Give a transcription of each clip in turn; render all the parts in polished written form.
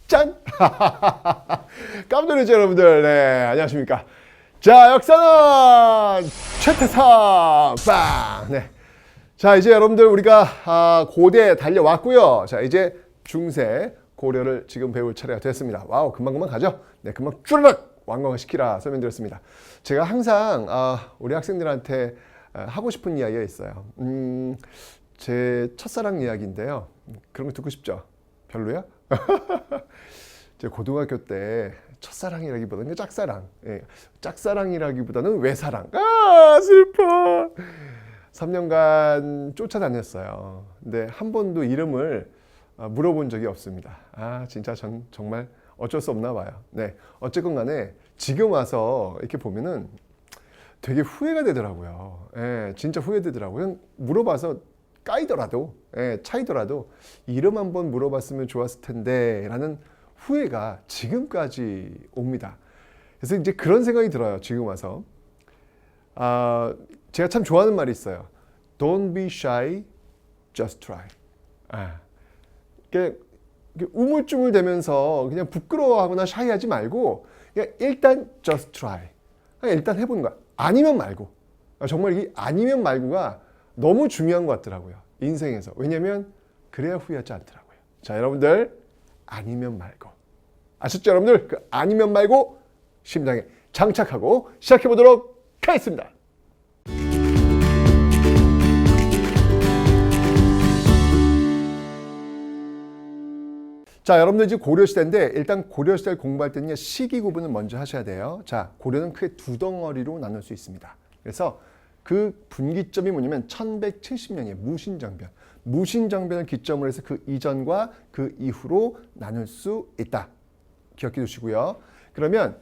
짠! 깜짝 놀랐죠, 여러분들. 네, 안녕하십니까. 자, 역사는 최태성! 빵! 네. 자, 이제 여러분들 우리가 고대 달려왔고요. 자, 이제 중세 고려를 지금 배울 차례가 됐습니다. 와우, 금방금방 가죠? 네, 금방 쭈르륵 완강을 시키라 설명드렸습니다. 제가 항상 우리 학생들한테 하고 싶은 이야기가 있어요. 제 첫사랑 이야기인데요. 그런 거 듣고 싶죠? 별로야? 제 고등학교 때 첫사랑이라기보다는 짝사랑. 예, 짝사랑이라기보다는 외사랑. 아, 슬퍼. 3년간 쫓아다녔어요. 근데 한 번도 이름을 물어본 적이 없습니다. 아, 진짜 전 정말 어쩔 수 없나 봐요. 네, 어쨌건 간에 지금 와서 이렇게 보면은 되게 후회가 되더라고요. 예, 진짜 후회되더라고요. 그냥 물어봐서 까이더라도, 예, 차이더라도 이름 한번 물어봤으면 좋았을 텐데 라는 후회가 지금까지 옵니다. 그래서 이제 그런 생각이 들어요. 지금 와서. 제가 참 좋아하는 말이 있어요. Don't be shy, just try. 우물쭈물 대면서 그냥 부끄러워하거나 샤이하지 말고 그냥 일단 just try. 그냥 일단 해보는 거야. 아니면 말고. 정말 이 아니면 말고가 너무 중요한 것 같더라고요. 인생에서. 왜냐면 그래야 후회하지 않더라고요. 자, 여러분들 아니면 말고. 아셨죠, 여러분들? 그 아니면 말고 심장에 장착하고 시작해 보도록 하겠습니다. 자, 여러분들 지금 고려시대인데 일단 고려시대를 공부할 때는 시기 구분을 먼저 하셔야 돼요. 자, 고려는 크게 두 덩어리로 나눌 수 있습니다. 그래서 그 분기점이 뭐냐면 1170년이에요. 무신정변. 무신정변을 기점으로 해서 그 이전과 그 이후로 나눌 수 있다. 기억해 두시고요. 그러면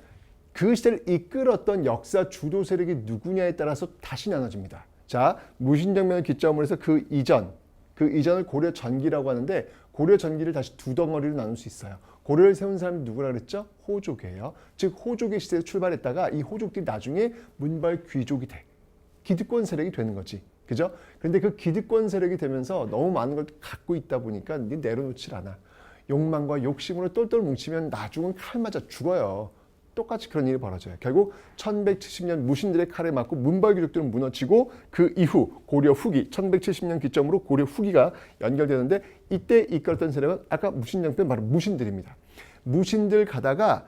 그 시대를 이끌었던 역사 주도 세력이 누구냐에 따라서 다시 나눠집니다. 자, 무신정변을 기점으로 해서 그 이전을 고려 전기라고 하는데 고려 전기를 다시 두 덩어리로 나눌 수 있어요. 고려를 세운 사람이 누구라 그랬죠? 호족이에요. 즉 호족의 시대에서 출발했다가 이 호족들이 나중에 문벌 귀족이 돼. 기득권 세력이 되는 거지. 그죠? 그런데 그 기득권 세력이 되면서 너무 많은 걸 갖고 있다 보니까 내려놓질 않아. 욕망과 욕심으로 똘똘 뭉치면 나중은 칼 맞아 죽어요. 똑같이 그런 일이 벌어져요. 결국 1170년 무신들의 칼에 맞고 문벌 귀족들은 무너지고 그 이후 고려 후기 1170년 기점으로 고려 후기가 연결되는데 이때 이끌었던 세력은 아까 무신정변 바로 무신들입니다. 무신들 가다가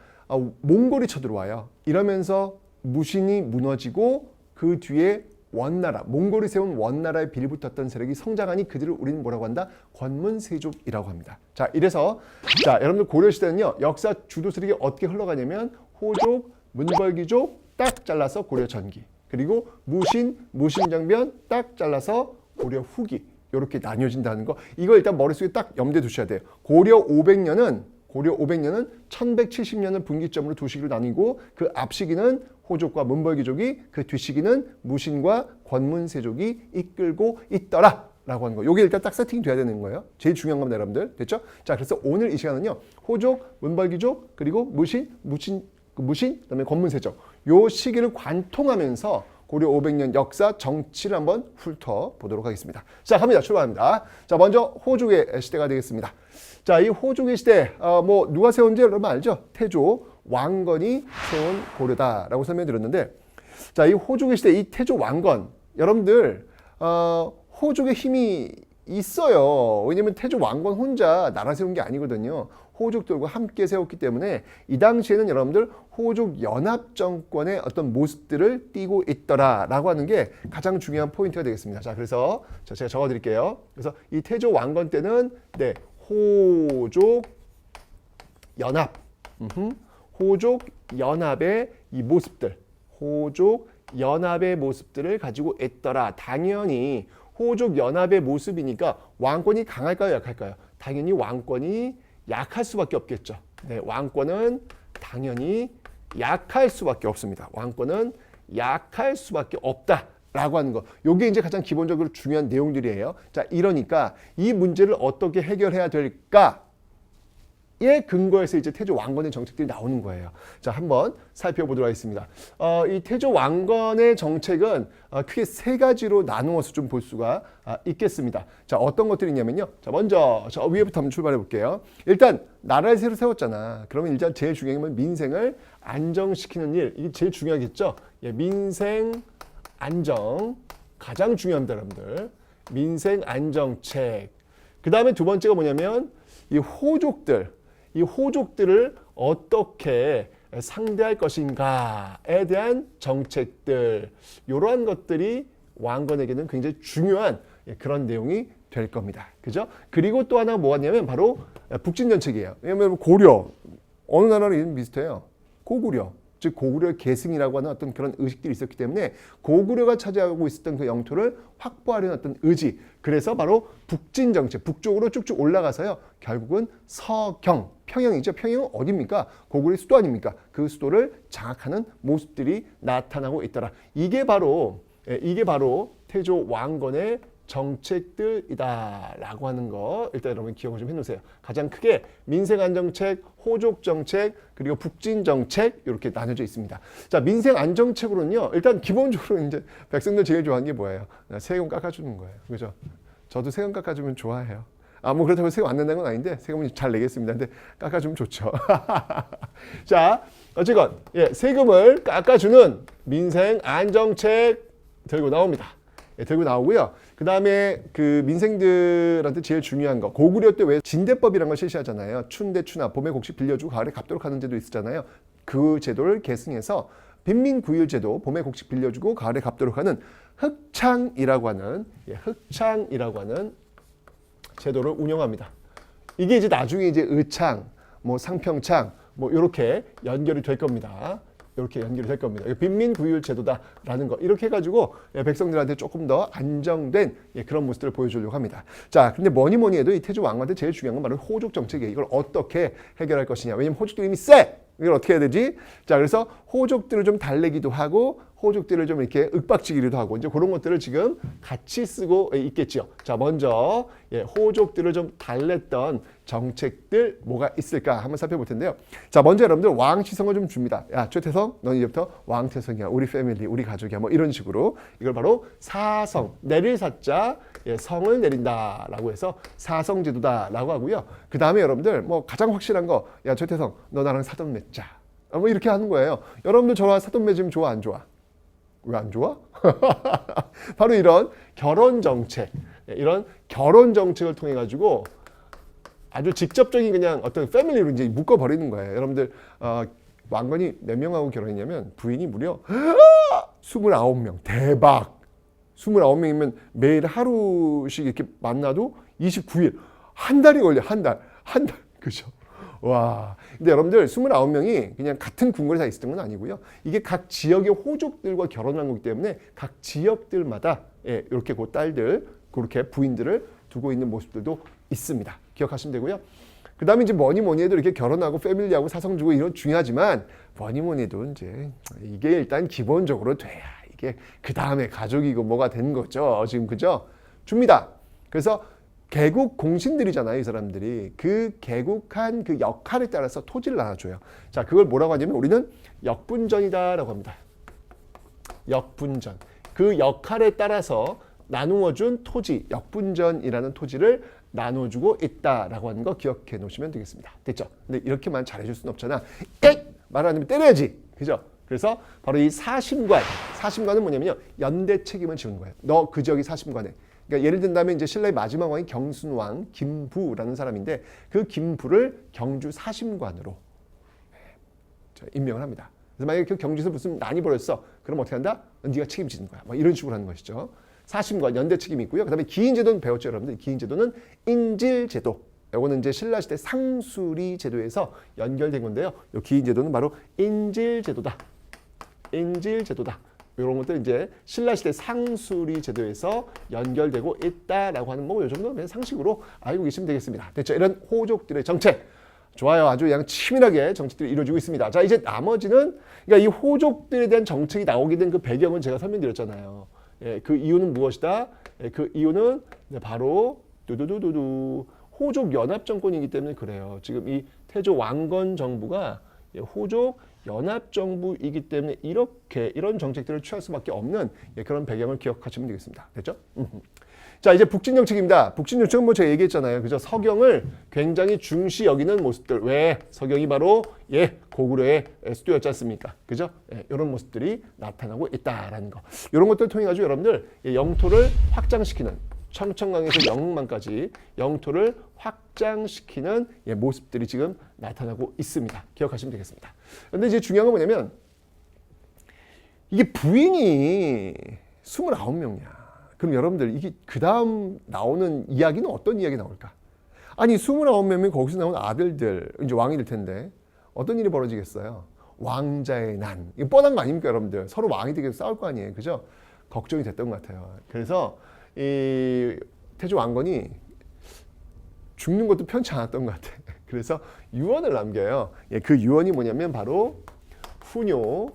몽골이 쳐들어와요. 이러면서 무신이 무너지고 그 뒤에 원나라, 몽골이 세운 원나라에 빌붙었던 세력이 성장하니 그들을 우리는 뭐라고 한다? 권문세족이라고 합니다. 자, 이래서 여러분들 고려시대는요. 역사 주도 세력이 어떻게 흘러가냐면 호족, 문벌귀족 딱 잘라서 고려 전기, 그리고 무신정변 딱 잘라서 고려 후기 이렇게 나뉘어진다는 거. 이거 일단 머릿속에 딱 염두에 두셔야 돼요. 고려 500년은 1170년을 분기점으로 두 시기로 나뉘고 그 앞 시기는 호족과 문벌귀족이 그 뒷시기는 무신과 권문세족이 이끌고 있더라 라고 하는 거. 요게 일단 딱 세팅이 돼야 되는 거예요. 제일 중요한 겁니다, 여러분들. 됐죠? 자, 그래서 오늘 이 시간은요. 호족, 문벌귀족, 그리고 무신, 그다음에 권문세족. 요 시기를 관통하면서 고려 500년 역사 정치를 한번 훑어보도록 하겠습니다. 자, 갑니다. 출발합니다. 자, 먼저 호족의 시대가 되겠습니다. 자, 이 호족의 시대, 누가 세운지 여러분 알죠? 태조 왕건이 세운 고려다라고 설명드렸는데, 자, 이 호족의 시대, 이 태조 왕건, 여러분들, 호족의 힘이 있어요. 왜냐면 태조 왕건 혼자 나라 세운 게 아니거든요. 호족들과 함께 세웠기 때문에 이 당시에는 여러분들 호족 연합 정권의 어떤 모습들을 띠고 있더라라고 하는 게 가장 중요한 포인트가 되겠습니다. 자, 그래서 제가 적어드릴게요. 그래서 이 태조 왕건 때는 호족 연합, 호족 연합의 이 모습들, 호족 연합의 모습들을 가지고 있더라. 당연히 호족 연합의 모습이니까 왕권이 강할까요, 약할까요? 당연히 왕권이 약할 수밖에 없겠죠. 네, 왕권은 당연히 약할 수밖에 없습니다. 왕권은 약할 수밖에 없다라고 하는 거. 이게 이제 가장 기본적으로 중요한 내용들이에요. 자, 이러니까 이 문제를 어떻게 해결해야 될까? 에 근거해서 이제 태조 왕건의 정책들이 나오는 거예요. 자, 한번 살펴보도록 하겠습니다. 이 태조 왕건의 정책은 크게 세 가지로 나누어서 좀 볼 수가 있겠습니다. 자, 어떤 것들이 있냐면요. 자, 먼저 저 위에부터 한번 출발해 볼게요. 일단 나라를 새로 세웠잖아. 그러면 일단 제일 중요한 건 민생을 안정시키는 일. 이게 제일 중요하겠죠. 예, 민생 안정 가장 중요합니다, 여러분들. 민생 안정책. 그 다음에 두 번째가 뭐냐면 이 호족들을 어떻게 상대할 것인가에 대한 정책들, 이러한 것들이 왕건에게는 굉장히 중요한 그런 내용이 될 겁니다. 그죠? 그리고 또 하나 뭐냐면 바로 북진정책이에요. 왜냐하면 고려, 어느 나라랑 이름 비슷해요. 고구려. 즉 고구려의 계승이라고 하는 어떤 그런 의식들이 있었기 때문에 고구려가 차지하고 있었던 그 영토를 확보하려는 어떤 의지. 그래서 바로 북진 정책, 북쪽으로 쭉쭉 올라가서요. 결국은 서경, 평양이죠. 평양은 어디입니까? 고구려의 수도 아닙니까? 그 수도를 장악하는 모습들이 나타나고 있더라. 이게 바로 태조 왕건의 정책들이다라고 하는 거 일단 여러분 기억을 좀 해놓으세요. 가장 크게 민생안정책, 호족정책, 그리고 북진정책 이렇게 나눠져 있습니다. 자, 민생안정책으로는요. 일단 기본적으로 이제 백성들 제일 좋아하는 게 뭐예요? 세금 깎아주는 거예요. 그죠? 저도 세금 깎아주면 좋아해요. 뭐 그렇다고 세금 안 낸다는 건 아닌데 세금은 잘 내겠습니다. 근데 깎아주면 좋죠. 자, 어쨌건 세금을 깎아주는 민생안정책 들고 나옵니다. 들고 나오고요. 그 다음에 그 민생들한테 제일 중요한 거, 고구려 때 왜 진대법이라는 걸 실시하잖아요. 춘대 추나 봄에 곡식 빌려주고 가을에 갚도록 하는 제도 있었잖아요. 그 제도를 계승해서 빈민구일제도, 봄에 곡식 빌려주고 가을에 갚도록 하는 흑창이라고 하는 제도를 운영합니다. 이게 이제 나중에 이제 의창, 뭐 상평창, 뭐 이렇게 연결이 될 겁니다. 이렇게 연결이 될 겁니다. 빈민구율 제도다라는 거 이렇게 해가지고 백성들한테 조금 더 안정된 그런 모습들을 보여주려고 합니다. 자, 근데 뭐니 해도 이 태조 왕건한테 제일 중요한 건 바로 호족 정책이에요. 이걸 어떻게 해결할 것이냐. 왜냐면 호족들이 이미 세. 이걸 어떻게 해야 되지? 자, 그래서 호족들을 좀 달래기도 하고 호족들을 좀 이렇게 윽박지기도 하고 이제 그런 것들을 지금 같이 쓰고 있겠죠. 자, 먼저 호족들을 좀 달랬던 정책들 뭐가 있을까 한번 살펴볼 텐데요. 자, 먼저 여러분들 왕치성을 좀 줍니다. 야, 최태성, 넌 이제부터 왕태성이야. 우리 패밀리, 우리 가족이야. 뭐 이런 식으로 이걸 바로 사성, 내릴 사자, 성을 내린다라고 해서 사성제도다라고 하고요. 그 다음에 여러분들 뭐 가장 확실한 거, 야, 최태성, 너 나랑 사돈 맺자. 뭐 이렇게 하는 거예요. 여러분들 저와 사돈 맺으면 좋아, 안 좋아? 왜 안 좋아? 바로 이런 결혼 정책을 통해 가지고 아주 직접적인 그냥 어떤 패밀리로 이제 묶어 버리는 거예요. 여러분들 왕건이 몇 명하고 결혼했냐면 부인이 무려 29명. 대박. 29명이면 매일 하루씩 이렇게 만나도 29일. 한 달이 걸려. 한 달. 그죠? 와. 근데 여러분들 29명이 그냥 같은 궁궐에 다 있었던 건 아니고요. 이게 각 지역의 호족들과 결혼한 거기 때문에 각 지역들마다 이렇게 그 딸들, 그렇게 부인들을 두고 있는 모습들도 있습니다. 기억하시면 되고요. 그 다음에 이제 뭐니 해도 이렇게 결혼하고 패밀리하고 사성 주고 이런 중요하지만 뭐니 해도 이제 이게 일단 기본적으로 돼야 이게 그 다음에 가족이고 뭐가 되는 거죠. 지금 그죠? 줍니다. 그래서 개국 공신들이잖아요, 이 사람들이. 그 개국한 그 역할에 따라서 토지를 나눠줘요. 자, 그걸 뭐라고 하냐면 우리는 역분전이다라고 합니다. 역분전. 그 역할에 따라서 나누어준 토지, 역분전이라는 토지를 나눠주고 있다라고 하는 거 기억해 놓으시면 되겠습니다. 됐죠? 근데 이렇게만 잘해줄 수는 없잖아. 말 안 하면 때려야지. 그죠? 그래서 바로 이 사심관은 뭐냐면요. 연대 책임을 지는 거예요. 너 그 지역이 사심관에. 그러니까 예를 든다면 이제 신라의 마지막 왕이 경순왕 김부라는 사람인데 그 김부를 경주 사심관으로 임명을 합니다. 그래서 만약에 그 경주에서 무슨 난이 벌어졌어. 그럼 어떻게 한다? 네가 책임지는 거야. 뭐 이런 식으로 하는 것이죠. 사심관 연대 책임이 있고요. 그다음에 기인제도는 배웠죠, 여러분들. 기인제도는 인질제도. 이거는 이제 신라 시대 상수리 제도에서 연결된 건데요. 이 기인제도는 바로 인질제도다. 이런 것들 이제 신라 시대 상수리 제도에서 연결되고 있다라고 하는 뭐 이 정도 그냥 상식으로 알고 계시면 되겠습니다. 됐죠? 이런 호족들의 정책. 좋아요. 아주 그냥 치밀하게 정책들이 이루어지고 있습니다. 자, 이제 나머지는 그러니까 이 호족들에 대한 정책이 나오게 된 그 배경은 제가 설명드렸잖아요. 그 이유는 무엇이다? 그 이유는 바로 두두두두두 호족 연합 정권이기 때문에 그래요. 지금 이 태조 왕건 정부가 호족 연합 정부이기 때문에 이런 정책들을 취할 수밖에 없는 그런 배경을 기억하시면 되겠습니다. 됐죠? 자, 이제 북진 정책입니다. 북진 정책은 뭐 제가 얘기했잖아요. 그죠? 서경을 굉장히 중시 여기는 모습들. 왜? 서경이 바로 고구려의 수도였지 않습니까? 그죠? 이런 모습들이 나타나고 있다라는 거. 이런 것들을 통해 가지고 여러분들 영토를 확장시키는 청천강에서 영흥만까지 영토를 확장시키는 모습들이 지금 나타나고 있습니다. 기억하시면 되겠습니다. 그런데 이제 중요한 건 뭐냐면 이게 부인이 29명이야. 그럼 여러분들 이게 그 다음 나오는 이야기는 어떤 이야기 나올까? 아니 29명이 거기서 나온 아들들 이제 왕이 될 텐데 어떤 일이 벌어지겠어요? 왕자의 난. 이거 뻔한 거 아닙니까 여러분들? 서로 왕이 되게 싸울 거 아니에요. 그죠? 걱정이 됐던 것 같아요. 그래서 이 태조 왕건이 죽는 것도 편치 않았던 것 같아. 그래서 유언을 남겨요. 그 유언이 뭐냐면 바로 후뇨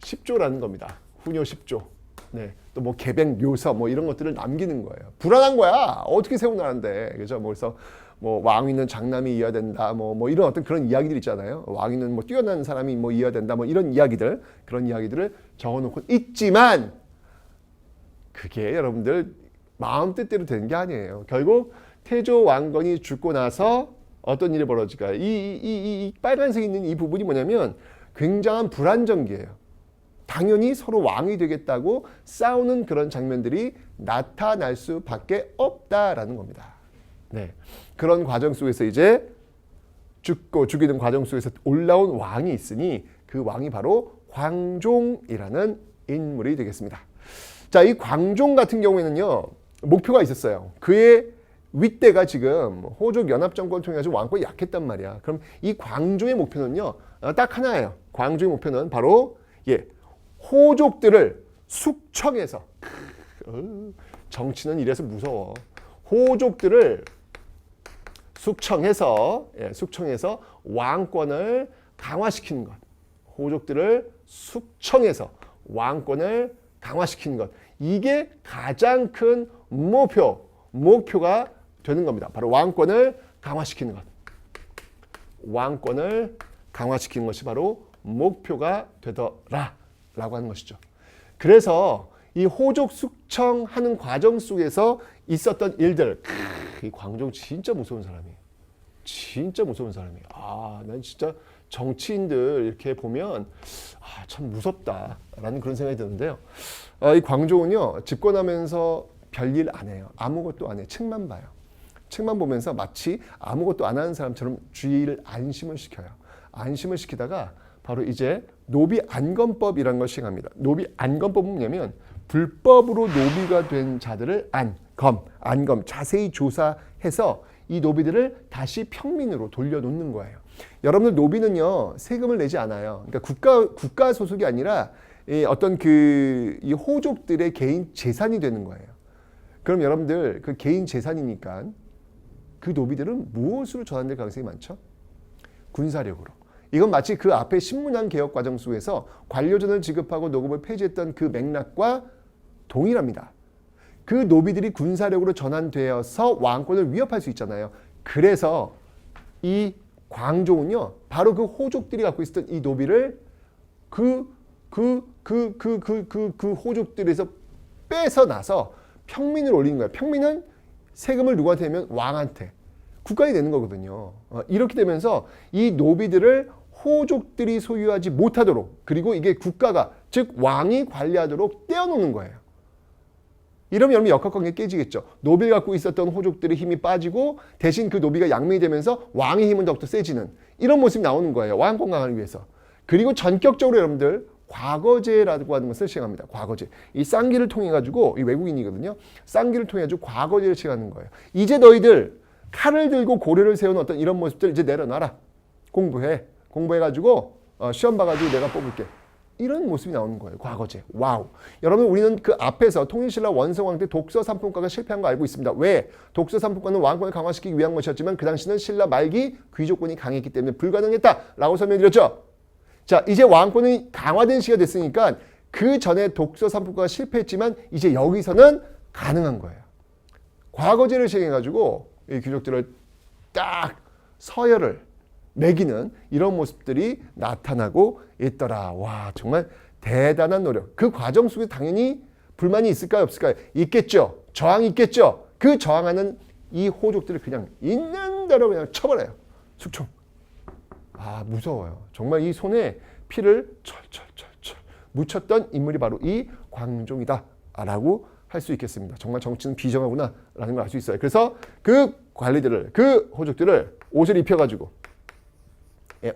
10조라는 겁니다. 후뇨 10조. 네, 또 뭐 계백 묘서 뭐 이런 것들을 남기는 거예요. 불안한 거야. 어떻게 세워나는데, 그죠? 뭐 그래서 뭐 왕위는 장남이 이어야 된다. 뭐 이런 어떤 그런 이야기들 있잖아요. 왕위는 뭐 뛰어난 사람이 뭐 이어야 된다. 뭐 이런 이야기들, 그런 이야기들을 적어놓고 있지만 그게 여러분들 마음 뜻대로 되는 게 아니에요. 결국 태조 왕건이 죽고 나서 어떤 일이 벌어질까? 이 빨간색 있는 이 부분이 뭐냐면 굉장한 불안정기예요. 당연히 서로 왕이 되겠다고 싸우는 그런 장면들이 나타날 수밖에 없다라는 겁니다. 네, 그런 과정 속에서 이제 죽고 죽이는 과정 속에서 올라온 왕이 있으니 그 왕이 바로 광종이라는 인물이 되겠습니다. 자, 이 광종 같은 경우에는요 목표가 있었어요. 그의 윗대가 지금 호족 연합 정권을 통해 가지고 왕권이 약했단 말이야. 그럼 이 광종의 목표는요 딱 하나예요. 광종의 목표는 바로 호족들을 숙청해서 정치는 이래서 무서워. 호족들을 숙청해서 왕권을 강화시키는 것. 호족들을 숙청해서 왕권을 강화시키는 것. 이게 가장 큰 목표가 되는 겁니다. 바로 왕권을 강화시키는 것. 왕권을 강화시키는 것이 바로 목표가 되더라 라고 하는 것이죠. 그래서 이 호족 숙청하는 과정 속에서 있었던 일들, 이 광종 진짜 무서운 사람이에요. 진짜 무서운 사람이에요. 난 진짜 정치인들 이렇게 보면 참 무섭다라는 그런 생각이 드는데요. 이 광종은요 집권하면서 별일 안 해요. 아무것도 안 해요. 책만 봐요. 책만 보면서 마치 아무것도 안 하는 사람처럼 주의를 안심을 시켜요. 안심을 시키다가 바로 이제 노비안건법이라는 걸 시행합니다. 노비안건법은 뭐냐면 불법으로 노비가 된 자들을 안검 자세히 조사해서 이 노비들을 다시 평민으로 돌려놓는 거예요. 여러분들 노비는요 세금을 내지 않아요. 그러니까 국가 소속이 아니라 어떤 이 호족들의 개인 재산이 되는 거예요. 그럼 여러분들 그 개인 재산이니까 그 노비들은 무엇으로 전환될 가능성이 많죠? 군사력으로. 이건 마치 그 앞에 신문양 개혁 과정 속에서 관료전을 지급하고 노급을 폐지했던 그 맥락과 동일합니다. 그 노비들이 군사력으로 전환되어서 왕권을 위협할 수 있잖아요. 그래서 이 광종은요, 바로 그 호족들이 갖고 있었던 이 노비를 그 호족들에서 뺏어나서 평민을 올리는 거예요. 평민은 세금을 누구한테 내면 왕한테. 국가에 내는 거거든요. 이렇게 되면서 이 노비들을 호족들이 소유하지 못하도록, 그리고 이게 국가가, 즉 왕이 관리하도록 떼어놓는 거예요. 이러면 여러분 역학관계 깨지겠죠. 노비를 갖고 있었던 호족들의 힘이 빠지고 대신 그 노비가 양면이 되면서 왕의 힘은 더욱더 세지는 이런 모습이 나오는 거예요. 왕권 강화를 위해서. 그리고 전격적으로 여러분들 과거제라고 하는 것을 시행합니다. 과거제. 이 쌍기를 통해 가지고, 이 외국인이거든요. 쌍기를 통해 가지고 과거제를 시행하는 거예요. 이제 너희들 칼을 들고 고려를 세우는 어떤 이런 모습들 이제 내려놔라. 공부해가지고 시험 봐가지고 내가 뽑을게. 이런 모습이 나오는 거예요. 과거제. 와우. 여러분 우리는 그 앞에서 통일신라 원성왕 때 독서 삼품과가 실패한 거 알고 있습니다. 왜? 독서 삼품과는 왕권을 강화시키기 위한 것이었지만 그 당시는 신라 말기 귀족권이 강했기 때문에 불가능했다라고 설명드렸죠. 자, 이제 왕권이 강화된 시기가 됐으니까 그 전에 독서 삼품과가 실패했지만 이제 여기서는 가능한 거예요. 과거제를 시행해가지고 이 귀족들을 딱 서열을 매기는 이런 모습들이 나타나고 있더라. 와, 정말 대단한 노력. 그 과정 속에 당연히 불만이 있을까요, 없을까요? 있겠죠. 저항이 있겠죠. 그 저항하는 이 호족들을 그냥 있는 대로 그냥 쳐버려요. 숙청. 아, 무서워요. 정말 이 손에 피를 철철철철 묻혔던 인물이 바로 이 광종이다 라고 할 수 있겠습니다. 정말 정치는 비정하구나 라는 걸 알 수 있어요. 그래서 그 관리들을, 그 호족들을 옷을 입혀가지고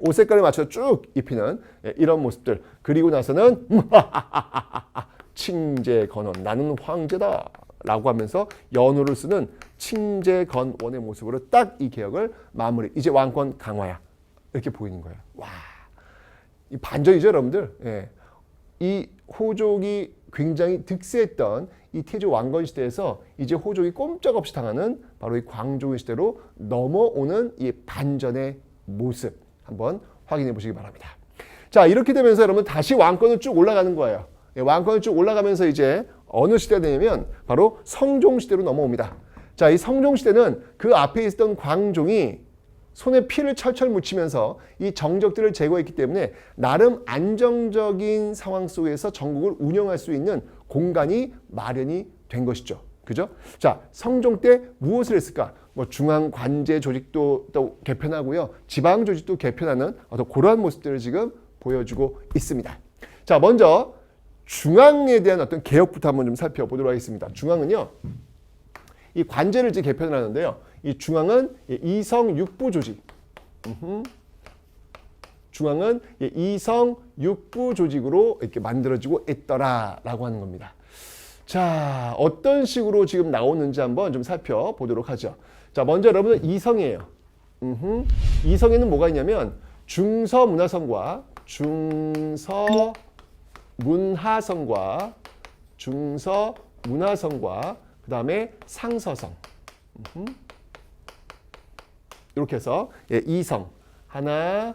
옷 색깔에 맞춰서 쭉 입히는 이런 모습들. 그리고 나서는 칭제건원, 나는 황제다 라고 하면서 연호를 쓰는 칭제건원의 모습으로 딱 이 개혁을 마무리. 이제 왕권 강화야. 이렇게 보이는 거예요. 와, 이 반전이죠, 여러분들. 예. 이 호족이 굉장히 득세했던 이 태조 왕건 시대에서 이제 호족이 꼼짝없이 당하는 바로 이 광종의 시대로 넘어오는 이 반전의 모습 한번 확인해 보시기 바랍니다. 자, 이렇게 되면서 여러분 다시 왕권을 쭉 올라가는 거예요. 예, 왕권을 쭉 올라가면서 이제 어느 시대가 되냐면 바로 성종 시대로 넘어옵니다. 자, 이 성종 시대는 그 앞에 있었던 광종이 손에 피를 철철 묻히면서 이 정적들을 제거했기 때문에 나름 안정적인 상황 속에서 전국을 운영할 수 있는 공간이 마련이 된 것이죠. 그죠? 자, 성종 때 무엇을 했을까? 뭐 중앙 관제 조직도 또 개편하고요. 지방 조직도 개편하는 어떤 그러한 모습들을 지금 보여주고 있습니다. 자, 먼저 중앙에 대한 어떤 개혁부터 한번 좀 살펴보도록 하겠습니다. 중앙은요, 이 관제를 이제 개편을 하는데요. 이 중앙은 이성 육부 조직. 중앙은 이성 육부 조직으로 이렇게 만들어지고 있더라라고 하는 겁니다. 자, 어떤 식으로 지금 나오는지 한번 좀 살펴보도록 하죠. 자, 먼저 여러분은 이성이에요. 이성에는 뭐가 있냐면 중서문화성과 중서문화성과 그 다음에 상서성. 이렇게 해서 이성 하나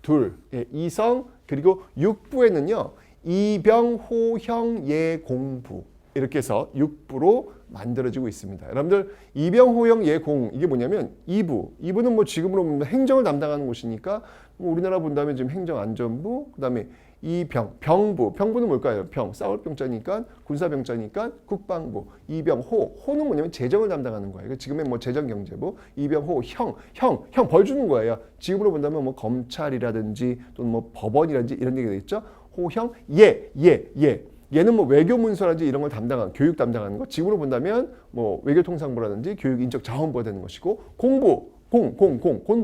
둘 이성 그리고 육부에는요 이병호형예공부 이렇게 해서 육부로 만들어지고 있습니다. 여러분들 이병호형예공 이게 뭐냐면 이부는 뭐 지금으로 보면 행정을 담당하는 곳이니까 뭐 우리나라 본다면 지금 행정안전부 그다음에 병부는 뭘까요? 싸울 병자니까 군사병자니까 국방부. 호는 뭐냐면 재정을 담당하는 거예요. 지금의 뭐 재정경제부. 이병호 형 벌 주는 거예요. 지금으로 본다면 뭐 검찰이라든지 또는 뭐 법원이라든지 이런 얘기가 되겠죠. 호형 얘는 뭐 외교문서라든지 이런 걸 담당하는 교육 담당하는 거. 지금으로 본다면 뭐 외교통상부라든지 교육인적자원부가 되는 것이고 공부 공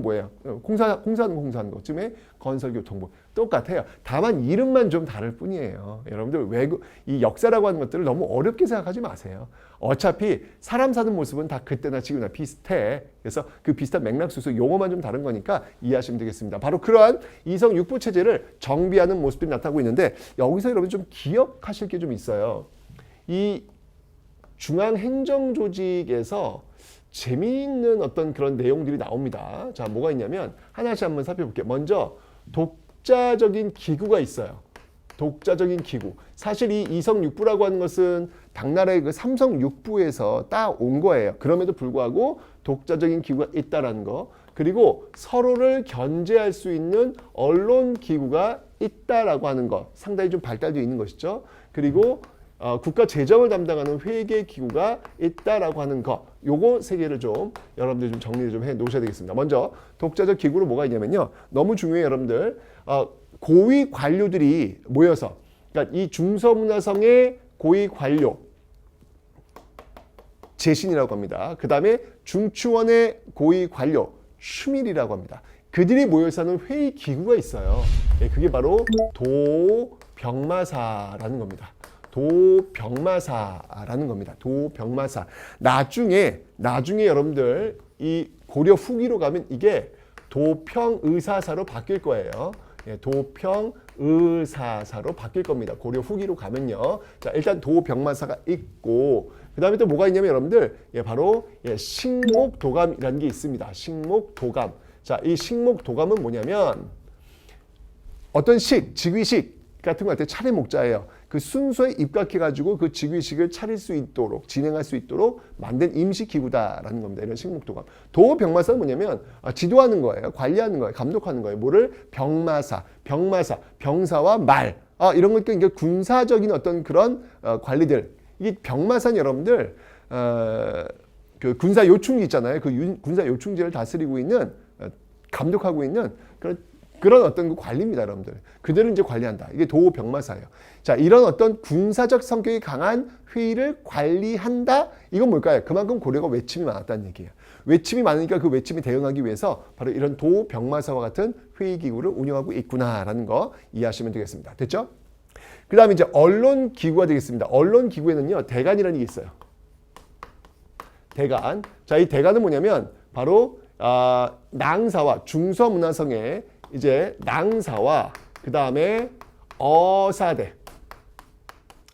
뭐예요? 공사하는 거. 쯤에 건설교통부. 똑같아요. 다만 이름만 좀 다를 뿐이에요. 여러분들 이 역사라고 하는 것들을 너무 어렵게 생각하지 마세요. 어차피 사람 사는 모습은 다 그때나 지금이나 비슷해. 그래서 그 비슷한 맥락 속에서 용어만 좀 다른 거니까 이해하시면 되겠습니다. 바로 그러한 이성 육부 체제를 정비하는 모습들이 나타나고 있는데 여기서 여러분 좀 기억하실 게 좀 있어요. 이 중앙행정조직에서 재미있는 어떤 그런 내용들이 나옵니다. 자, 뭐가 있냐면 하나씩 한번 살펴볼게요. 먼저 독자적인 기구가 있어요. 독자적인 기구. 사실 이 이성육부라고 하는 것은 당나라의 그 삼성육부에서 따온 거예요. 그럼에도 불구하고 독자적인 기구가 있다라는 거. 그리고 서로를 견제할 수 있는 언론 기구가 있다라고 하는 거. 상당히 좀 발달되어 있는 것이죠. 그리고 국가 재정을 담당하는 회계 기구가 있다라고 하는 것. 요거 세 개를 좀 여러분들 좀 정리를 좀 해 놓으셔야 되겠습니다. 먼저 독자적 기구로 뭐가 있냐면요. 너무 중요해요, 여러분들. 고위 관료들이 모여서 그러니까 이 중서문화성의 고위 관료 재신이라고 합니다. 그 다음에 중추원의 고위 관료 추밀이라고 합니다. 그들이 모여서 하는 회의 기구가 있어요. 그게 바로 도병마사라는 겁니다. 도병마사라는 겁니다. 도병마사. 나중에 여러분들 이 고려 후기로 가면 이게 도평의사사로 바뀔 거예요. 도평의사사로 바뀔 겁니다. 고려 후기로 가면요. 자, 일단 도병마사가 있고 그 다음에 또 뭐가 있냐면 여러분들 바로 식목도감이라는 게 있습니다. 식목도감. 자, 이 식목도감은 뭐냐면 어떤 직위식 같은 거 할 때 차례 목자예요. 그 순서에 입각해가지고 그 즉위식을 차릴 수 있도록 진행할 수 있도록 만든 임시기구다라는 겁니다. 이런 식목도감. 도병마사는 뭐냐면 지도하는 거예요. 관리하는 거예요. 감독하는 거예요. 뭐를? 병마사, 병사와 말. 이런 것도 이게 군사적인 어떤 그런 관리들. 이게 병마사는 여러분들 그 군사 요충지 있잖아요. 그 군사 요충지를 다스리고 있는 감독하고 있는 그런 어떤 그 관리입니다, 여러분들. 그들은 이제 관리한다. 이게 도병마사예요. 자, 이런 어떤 군사적 성격이 강한 회의를 관리한다. 이건 뭘까요? 그만큼 고려가 외침이 많았다는 얘기예요. 외침이 많으니까 그 외침에 대응하기 위해서 바로 이런 도병마사와 같은 회의기구를 운영하고 있구나라는 거 이해하시면 되겠습니다. 됐죠? 그 다음에 이제 언론기구가 되겠습니다. 언론기구에는요, 대간이라는 게 있어요. 대간. 자, 이 대간은 뭐냐면 바로 낭사와 중서문화성의 이제 낭사와 그 다음에 어사대.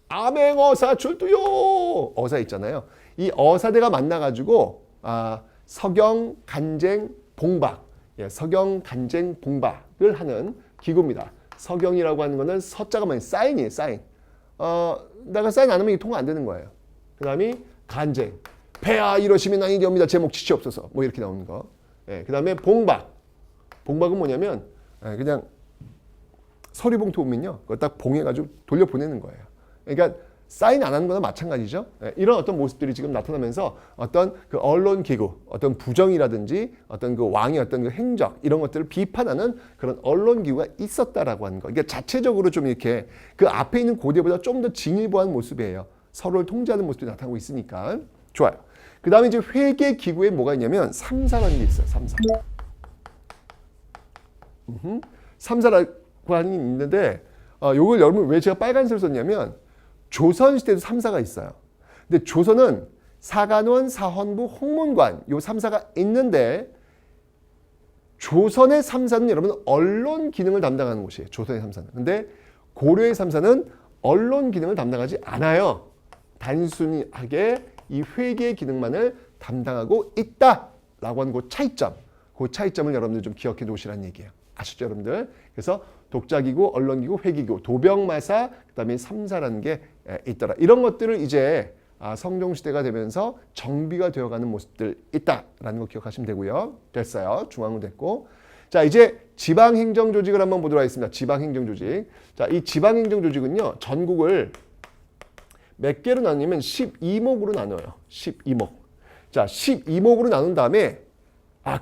암행어사 출두요. 어사 있잖아요. 이 어사대가 만나가지고 서경, 간쟁, 봉박. 서경, 간쟁, 봉박을 하는 기구입니다. 서경이라고 하는 거는 서자가 뭐예요? 사인이에요. 사인. 내가 사인 안 하면 이 통화 안 되는 거예요. 그 다음이 간쟁. 폐하 이러시면 아니되옵니다. 제목 지시옵소서. 뭐 이렇게 나오는 거. 그 다음에 봉박. 봉박은 뭐냐면 그냥 서류봉투 오면요. 그거 딱 봉해가지고 돌려보내는 거예요. 그러니까 사인 안 하는 거나 마찬가지죠. 이런 어떤 모습들이 지금 나타나면서 어떤 그 언론기구, 어떤 부정이라든지 어떤 그 왕의 어떤 그 행적 이런 것들을 비판하는 그런 언론기구가 있었다라고 하는 거. 그러니까 자체적으로 좀 이렇게 그 앞에 있는 고대보다 좀 더 진일보한 모습이에요. 서로를 통제하는 모습이 나타나고 있으니까. 좋아요. 그 다음에 이제 회계기구에 뭐가 있냐면 삼사라는 게 있어요. 삼사. 삼사라고 하는 게 있는데 요걸 여러분 왜 제가 빨간색을 썼냐면 조선시대도 삼사가 있어요. 근데 조선은 사간원, 사헌부, 홍문관 요 삼사가 있는데 조선의 삼사는 여러분 언론 기능을 담당하는 곳이에요. 조선의 삼사는. 근데 고려의 삼사는 언론 기능을 담당하지 않아요. 단순하게 이 회계 기능만을 담당하고 있다라고 하는 그 차이점을 여러분들 좀 기억해 놓으시라는 얘기예요. 아시죠, 여러분들? 그래서 독자기구, 언론기구, 회기구, 도병마사, 그다음에 삼사라는 게 있더라. 이런 것들을 이제 성종시대가 되면서 정비가 되어가는 모습들 있다라는 거 기억하시면 되고요. 됐어요. 중앙은 됐고. 자, 이제 지방행정조직을 한번 보도록 하겠습니다. 지방행정조직. 자, 이 지방행정조직은요, 전국을 몇 개로 나누냐면 12목으로 나눠요. 12목. 자, 12목으로 나눈 다음에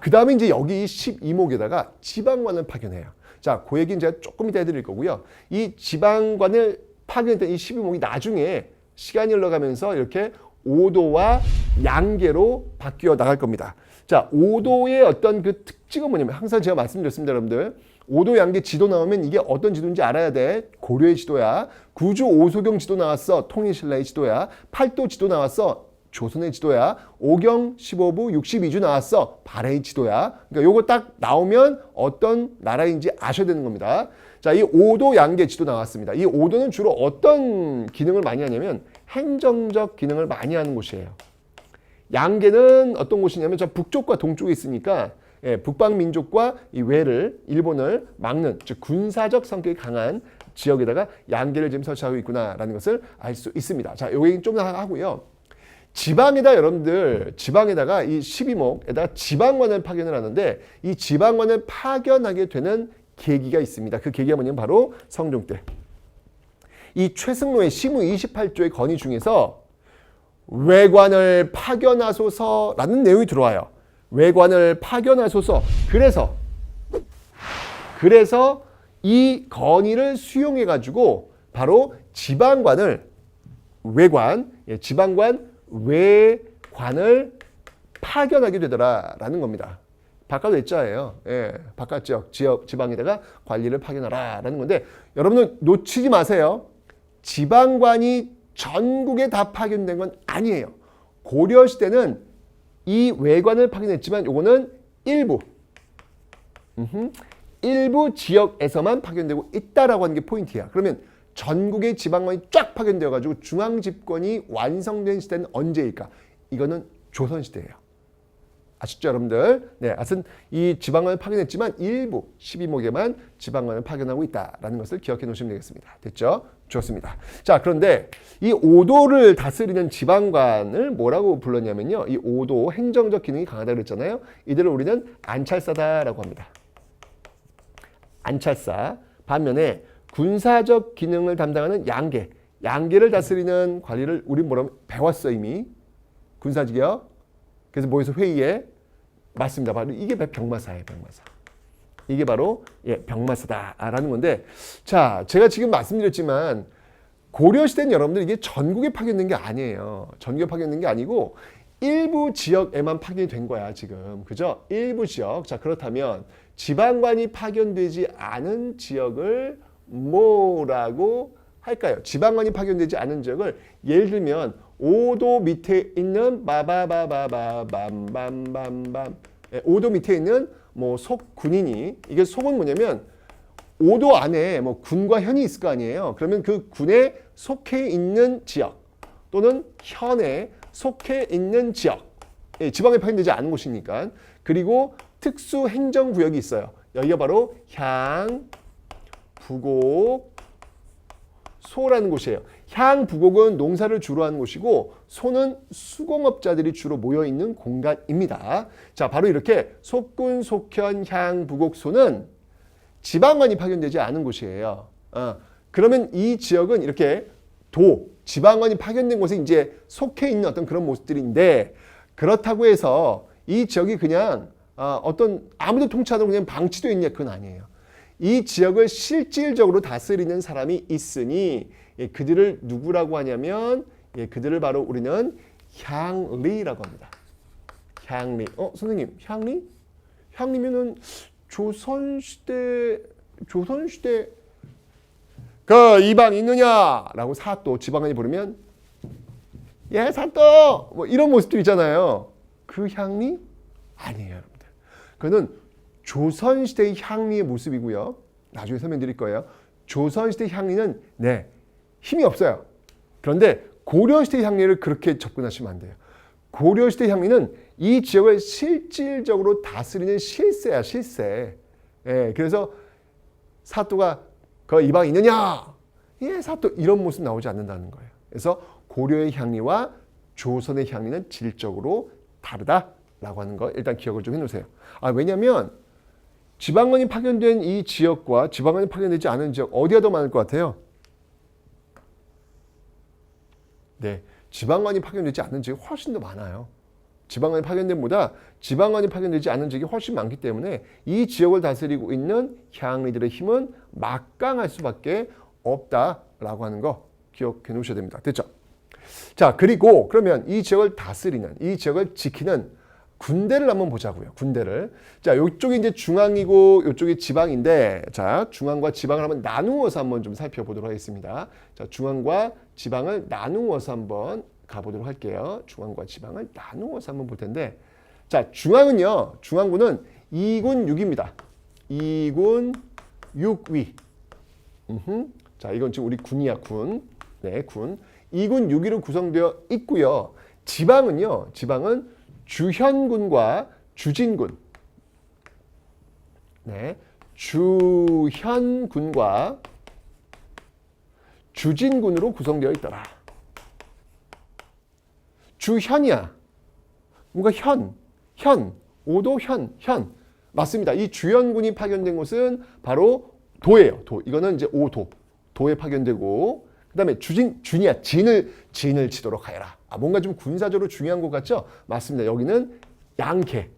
그 다음에 이제 여기 12목에다가 지방관을 파견해요. 자, 그 얘기는 제가 조금 이따 해드릴 거고요. 이 지방관을 파견했던 이 12목이 나중에 시간이 흘러가면서 이렇게 5도와 양계로 바뀌어 나갈 겁니다. 자, 5도의 어떤 그 특징은 뭐냐면 항상 제가 말씀드렸습니다, 여러분들. 5도 양계 지도 나오면 이게 어떤 지도인지 알아야 돼. 고려의 지도야. 구주 오소경 지도 나왔어. 통일신라의 지도야. 8도 지도 나왔어. 조선의 지도야. 5경 15부 62주 나왔어. 발해의 지도야. 그러니까 요거 딱 나오면 어떤 나라인지 아셔야 되는 겁니다. 자, 이 5도 양계 지도 나왔습니다. 이 5도는 주로 어떤 기능을 많이 하냐면 행정적 기능을 많이 하는 곳이에요. 양계는 어떤 곳이냐면 저 북쪽과 동쪽에 있으니까 북방 민족과 이 외를 일본을 막는 즉 군사적 성격이 강한 지역에다가 양계를 지금 설치하고 있구나라는 것을 알 수 있습니다. 자, 요 얘기 좀 더 하고요. 지방에다 여러분들 지방에다가 이 12목에다가 지방관을 파견을 하는데 이 지방관을 파견하게 되는 계기가 있습니다. 그 계기가 뭐냐면 바로 성종 때. 이 최승로의 시무 28조의 건의 중에서 외관을 파견하소서라는 내용이 들어와요. 외관을 파견하소서. 그래서 이 건의를 수용해 가지고 바로 지방관을 지방관 외관을 파견하게 되더라라는 겁니다. 바깥 외자예요. 바깥 지역 지방에다가 관리를 파견하라라는 건데 여러분들 놓치지 마세요. 지방관이 전국에 다 파견된 건 아니에요. 고려 시대는 이 외관을 파견했지만 요거는 일부 지역에서만 파견되고 있다라고 하는 게 포인트야. 그러면 전국의 지방관이 쫙 파견되어 가지고 중앙 집권이 완성된 시대는 언제일까? 이거는 조선 시대예요. 아시죠, 여러분들? 네, 하여튼 이 지방관을 파견했지만 일부 12목에만 지방관을 파견하고 있다라는 것을 기억해 놓으시면 되겠습니다. 됐죠? 좋습니다. 자, 그런데 이 오도를 다스리는 지방관을 뭐라고 불렀냐면요. 이 오도 행정적 기능이 강하다고 그랬잖아요. 이들을 우리는 안찰사다라고 합니다. 안찰사. 반면에 군사적 기능을 담당하는 양계. 양계를 다스리는 관리를 우리 뭐라고 배웠어 이미. 군사직이요. 그래서 모여서 회의에 맞습니다. 바로 이게 병마사예요. 병마사. 이게 바로 병마사다라는 건데, 자, 제가 지금 말씀드렸지만 고려시대는 여러분들 이게 전국에 파견된 게 아니에요. 전국에 파견된 게 아니고 일부 지역에만 파견이 된 거야 지금. 그죠? 일부 지역. 자, 그렇다면 지방관이 파견되지 않은 지역을 뭐라고 할까요? 지방관이 파견되지 않은 지역을 예를 들면 오도 밑에 있는 바바바바바밤밤밤밤, 오도 밑에 있는 뭐 속군이니, 이게 속은 뭐냐면 오도 안에 뭐 군과 현이 있을 거 아니에요. 그러면 그 군에 속해 있는 지역 또는 현에 속해 있는 지역, 지방에 파견되지 않은 곳이니까. 그리고 특수 행정구역이 있어요. 여기가 바로 향, 부곡, 소라는 곳이에요. 향, 부곡은 농사를 주로 하는 곳이고 소는 수공업자들이 주로 모여있는 공간입니다. 자, 바로 이렇게 속군, 속현, 향, 부곡, 소는 지방관이 파견되지 않은 곳이에요. 그러면 이 지역은 이렇게 지방관이 파견된 곳에 이제 속해 있는 어떤 그런 모습들인데, 그렇다고 해서 이 지역이 그냥 어떤 아무도 통치하는 그냥 방치되어 있냐, 그건 아니에요. 이 지역을 실질적으로 다스리는 사람이 있으니 그들을 누구라고 하냐면 그들을 바로 우리는 향리라고 합니다. 향리. 선생님, 향리? 향리면은 조선시대 그 이방 있느냐라고 사또 지방관이 부르면 사또 뭐 이런 모습들 있잖아요. 그 향리 아니에요, 여러분들. 그거는 조선시대의 향리의 모습이고요. 나중에 설명드릴 거예요. 조선시대 향리는 힘이 없어요. 그런데 고려시대 향리를 그렇게 접근하시면 안 돼요. 고려시대 향리는 이 지역을 실질적으로 다스리는 실세야, 실세. 그래서 사또가 그 이방 있느냐? 사또 이런 모습 나오지 않는다는 거예요. 그래서 고려의 향리와 조선의 향리는 질적으로 다르다라고 하는 거 일단 기억을 좀 해놓으세요. 왜냐하면 지방관이 파견된 이 지역과 지방관이 파견되지 않은 지역 어디가 더 많을 것 같아요? 지방관이 파견되지 않은 지역이 훨씬 더 많아요. 지방관이 파견된 보다 지방관이 파견되지 않은 지역이 훨씬 많기 때문에 이 지역을 다스리고 있는 향리들의 힘은 막강할 수밖에 없다라고 하는 거 기억해 놓으셔야 됩니다. 됐죠? 자, 그리고 그러면 이 지역을 다스리는, 이 지역을 지키는 군대를 한번 보자고요. 군대를. 자, 이쪽이 이제 중앙이고 이쪽이 지방인데, 자, 중앙과 지방을 한번 나누어서 한번 좀 살펴보도록 하겠습니다. 자, 중앙과 지방을 나누어서 한번 가보도록 할게요. 중앙과 지방을 나누어서 한번 볼 텐데, 자, 중앙은요, 중앙군은 2군 6입니다. 2군 6위. 자, 이건 지금 우리 군이야, 군. 군. 2군 6위로 구성되어 있고요. 지방은요, 지방은 주현군과 주진군. 주현군과 주진군으로 구성되어 있더라. 주현이야. 뭔가 오도 현. 맞습니다. 이 주현군이 파견된 곳은 바로 도예요. 도. 이거는 이제 오도. 도에 파견되고, 그 다음에 준이야. 진을 치도록 하여라. 뭔가 좀 군사적으로 중요한 것 같죠? 맞습니다. 여기는 양계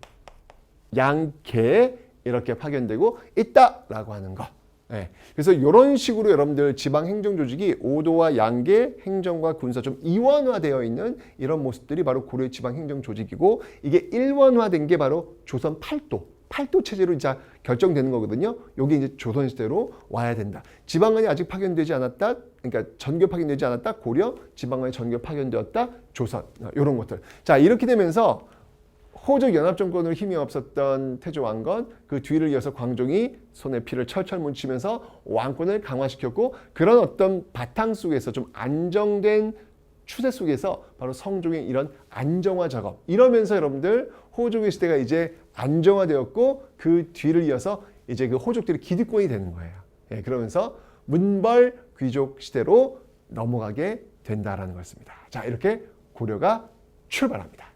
이렇게 파견되고 있다라고 하는 거. 그래서 이런 식으로 여러분들 지방 행정 조직이 오도와 양계, 행정과 군사 좀 이원화되어 있는 이런 모습들이 바로 고려의 지방 행정 조직이고, 이게 일원화된 게 바로 조선 팔도 체제로 이제 결정되는 거거든요. 이게 이제 조선시대로 와야 된다. 지방관이 아직 파견되지 않았다. 그러니까 전교 파견되지 않았다. 고려, 지방관이 전교 파견되었다. 조선. 이런 것들. 자, 이렇게 되면서 호적 연합정권으로 힘이 없었던 태조왕건, 그 뒤를 이어서 광종이 손에 피를 철철 묻히면서 왕권을 강화시켰고, 그런 어떤 바탕 속에서 좀 안정된 추세 속에서 바로 성종의 이런 안정화 작업, 이러면서 여러분들 호족의 시대가 이제 안정화되었고, 그 뒤를 이어서 이제 그 호족들이 기득권이 되는 거예요. 그러면서 문벌 귀족 시대로 넘어가게 된다라는 것입니다. 자, 이렇게 고려가 출발합니다.